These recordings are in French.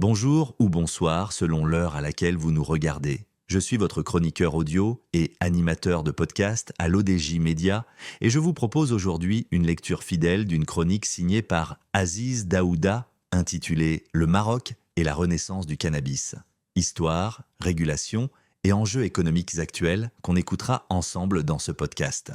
Bonjour ou bonsoir selon l'heure à laquelle vous nous regardez. Je suis votre chroniqueur audio et animateur de podcast à l'ODJ Média et je vous propose aujourd'hui une lecture fidèle d'une chronique signée par Aziz Daouda intitulée Le Maroc et la renaissance du cannabis. Histoire, régulation et enjeux économiques actuels qu'on écoutera ensemble dans ce podcast.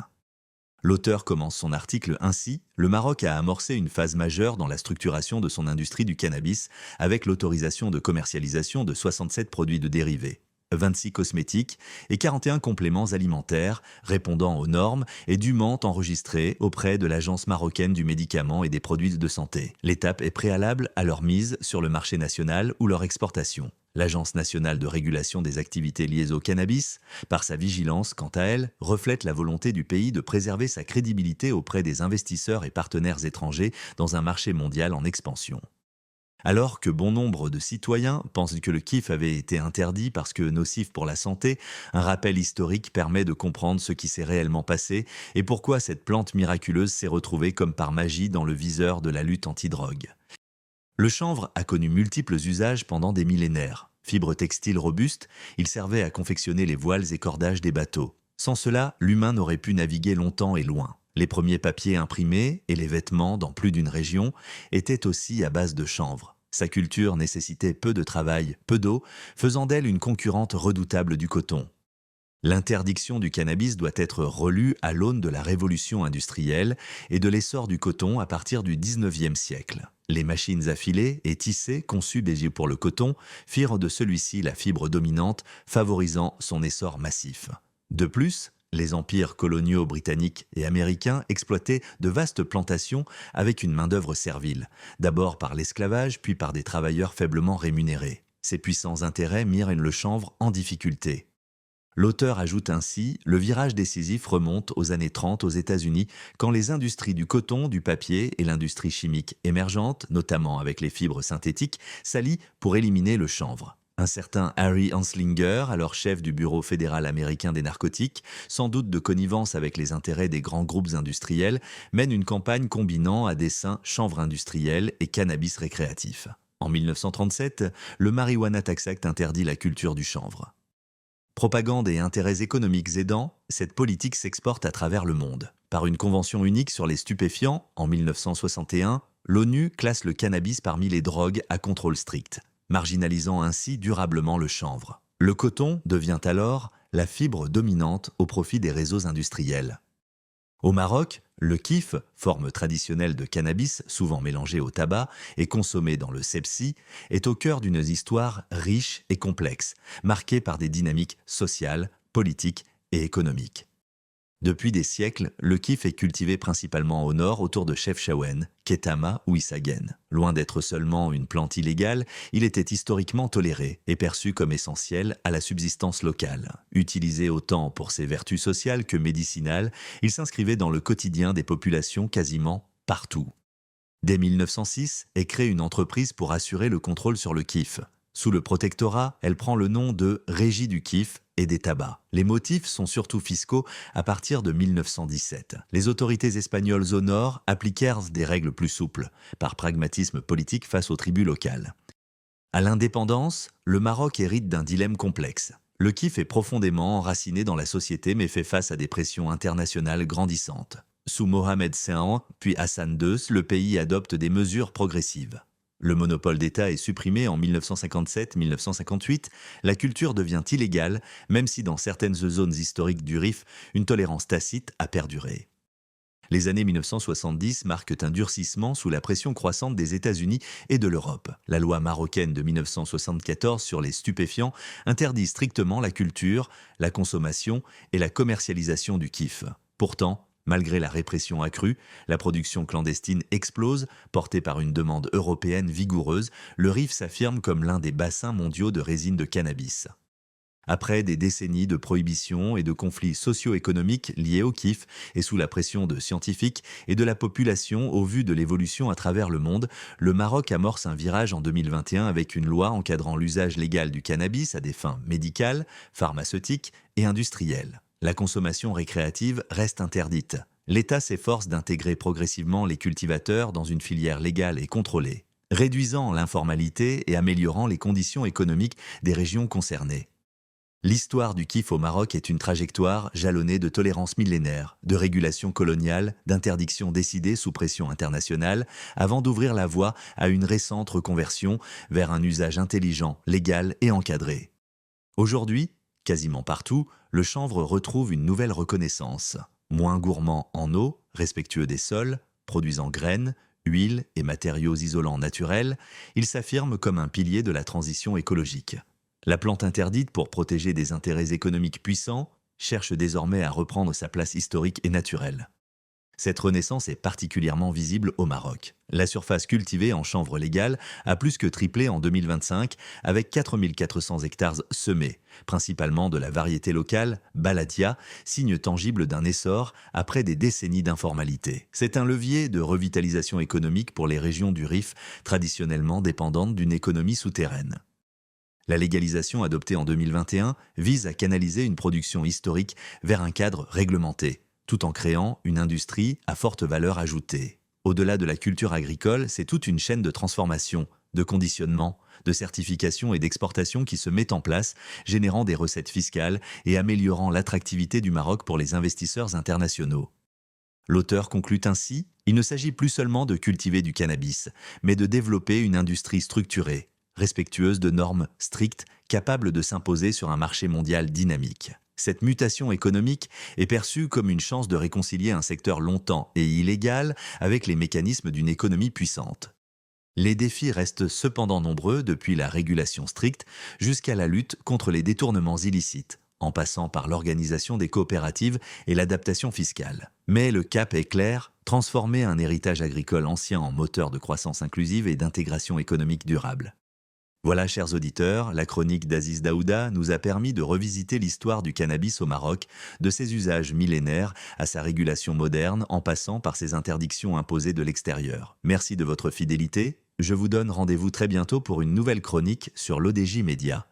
L'auteur commence son article ainsi: le Maroc a amorcé une phase majeure dans la structuration de son industrie du cannabis avec l'autorisation de commercialisation de 67 produits de dérivés, 26 cosmétiques et 41 compléments alimentaires répondant aux normes et dûment enregistrés auprès de l'Agence marocaine du médicament et des produits de santé. L'étape est préalable à leur mise sur le marché national ou leur exportation. L'Agence nationale de régulation des activités liées au cannabis, par sa vigilance, quant à elle, reflète la volonté du pays de préserver sa crédibilité auprès des investisseurs et partenaires étrangers dans un marché mondial en expansion. Alors que bon nombre de citoyens pensent que le kiff avait été interdit parce que nocif pour la santé, un rappel historique permet de comprendre ce qui s'est réellement passé et pourquoi cette plante miraculeuse s'est retrouvée comme par magie dans le viseur de la lutte anti-drogue. Le chanvre a connu multiples usages pendant des millénaires. Fibre textile robuste, il servait à confectionner les voiles et cordages des bateaux. Sans cela, l'humain n'aurait pu naviguer longtemps et loin. Les premiers papiers imprimés et les vêtements dans plus d'une région étaient aussi à base de chanvre. Sa culture nécessitait peu de travail, peu d'eau, faisant d'elle une concurrente redoutable du coton. L'interdiction du cannabis doit être relue à l'aune de la révolution industrielle et de l'essor du coton à partir du XIXe siècle. Les machines à filer et tisser, conçues dédiées pour le coton, firent de celui-ci la fibre dominante, favorisant son essor massif. De plus, les empires coloniaux britanniques et américains exploitaient de vastes plantations avec une main-d'œuvre servile, d'abord par l'esclavage puis par des travailleurs faiblement rémunérés. Ces puissants intérêts mirent le chanvre en difficulté. L'auteur ajoute ainsi: le virage décisif remonte aux années 30 aux États-Unis, quand les industries du coton, du papier et l'industrie chimique émergente, notamment avec les fibres synthétiques, s'allient pour éliminer le chanvre. Un certain Harry Anslinger, alors chef du Bureau fédéral américain des narcotiques, sans doute de connivence avec les intérêts des grands groupes industriels, mène une campagne combinant à dessein chanvre industriel et cannabis récréatif. En 1937, le Marijuana Tax Act interdit la culture du chanvre. Propagande et intérêts économiques aidant, cette politique s'exporte à travers le monde. Par une convention unique sur les stupéfiants, en 1961, l'ONU classe le cannabis parmi les drogues à contrôle strict, marginalisant ainsi durablement le chanvre. Le coton devient alors la fibre dominante au profit des réseaux industriels. Au Maroc, le kiff, forme traditionnelle de cannabis souvent mélangée au tabac et consommée dans le sepsi, est au cœur d'une histoire riche et complexe, marquée par des dynamiques sociales, politiques et économiques. Depuis des siècles, le kiff est cultivé principalement au nord autour de Chefchaouen, Ketama ou Issagen. Loin d'être seulement une plante illégale, il était historiquement toléré et perçu comme essentiel à la subsistance locale. Utilisé autant pour ses vertus sociales que médicinales, il s'inscrivait dans le quotidien des populations quasiment partout. Dès 1906 est créée une entreprise pour assurer le contrôle sur le kiff. Sous le protectorat, elle prend le nom de Régie du kiff et des tabacs. Les motifs sont surtout fiscaux à partir de 1917. Les autorités espagnoles au nord appliquèrent des règles plus souples, par pragmatisme politique face aux tribus locales. À l'indépendance, le Maroc hérite d'un dilemme complexe. Le kiff est profondément enraciné dans la société mais fait face à des pressions internationales grandissantes. Sous Mohamed VI, puis Hassan II, le pays adopte des mesures progressives. Le monopole d'État est supprimé en 1957-1958, la culture devient illégale, même si dans certaines zones historiques du Rif, une tolérance tacite a perduré. Les années 1970 marquent un durcissement sous la pression croissante des États-Unis et de l'Europe. La loi marocaine de 1974 sur les stupéfiants interdit strictement la culture, la consommation et la commercialisation du kiff. Pourtant, malgré la répression accrue, la production clandestine explose, portée par une demande européenne vigoureuse, le Rif s'affirme comme l'un des bassins mondiaux de résine de cannabis. Après des décennies de prohibition et de conflits socio-économiques liés au kiff et sous la pression de scientifiques et de la population au vu de l'évolution à travers le monde, le Maroc amorce un virage en 2021 avec une loi encadrant l'usage légal du cannabis à des fins médicales, pharmaceutiques et industrielles. La consommation récréative reste interdite. L'État s'efforce d'intégrer progressivement les cultivateurs dans une filière légale et contrôlée. réduisant l'informalité et améliorant les conditions économiques des régions concernées. L'histoire du kiff au Maroc est une trajectoire jalonnée de tolérances millénaires, de régulations coloniales, d'interdictions décidées sous pression internationale, avant d'ouvrir la voie à une récente reconversion vers un usage intelligent, légal et encadré. Aujourd'hui, quasiment partout, le chanvre retrouve une nouvelle reconnaissance. Moins gourmand en eau, respectueux des sols, produisant graines, huiles et matériaux isolants naturels, il s'affirme comme un pilier de la transition écologique. La plante interdite pour protéger des intérêts économiques puissants cherche désormais à reprendre sa place historique et naturelle. Cette renaissance est particulièrement visible au Maroc. La surface cultivée en chanvre légal a plus que triplé en 2025 avec 4400 hectares semés, principalement de la variété locale Baladia, signe tangible d'un essor après des décennies d'informalité. C'est un levier de revitalisation économique pour les régions du Rif traditionnellement dépendantes d'une économie souterraine. La légalisation adoptée en 2021 vise à canaliser une production historique vers un cadre réglementé, tout en créant une industrie à forte valeur ajoutée. Au-delà de la culture agricole, c'est toute une chaîne de transformation, de conditionnement, de certification et d'exportation qui se met en place, générant des recettes fiscales et améliorant l'attractivité du Maroc pour les investisseurs internationaux. L'auteur conclut ainsi, il ne s'agit plus seulement de cultiver du cannabis, mais de développer une industrie structurée, respectueuse de normes strictes, capable de s'imposer sur un marché mondial dynamique. Cette mutation économique est perçue comme une chance de réconcilier un secteur longtemps et illégal avec les mécanismes d'une économie puissante. Les défis restent cependant nombreux depuis la régulation stricte jusqu'à la lutte contre les détournements illicites, en passant par l'organisation des coopératives et l'adaptation fiscale. Mais le cap est clair, transformer un héritage agricole ancien en moteur de croissance inclusive et d'intégration économique durable. Voilà, chers auditeurs, la chronique d'Aziz Daouda nous a permis de revisiter l'histoire du cannabis au Maroc, de ses usages millénaires à sa régulation moderne en passant par ses interdictions imposées de l'extérieur. Merci de votre fidélité. Je vous donne rendez-vous très bientôt pour une nouvelle chronique sur l'ODJ Média.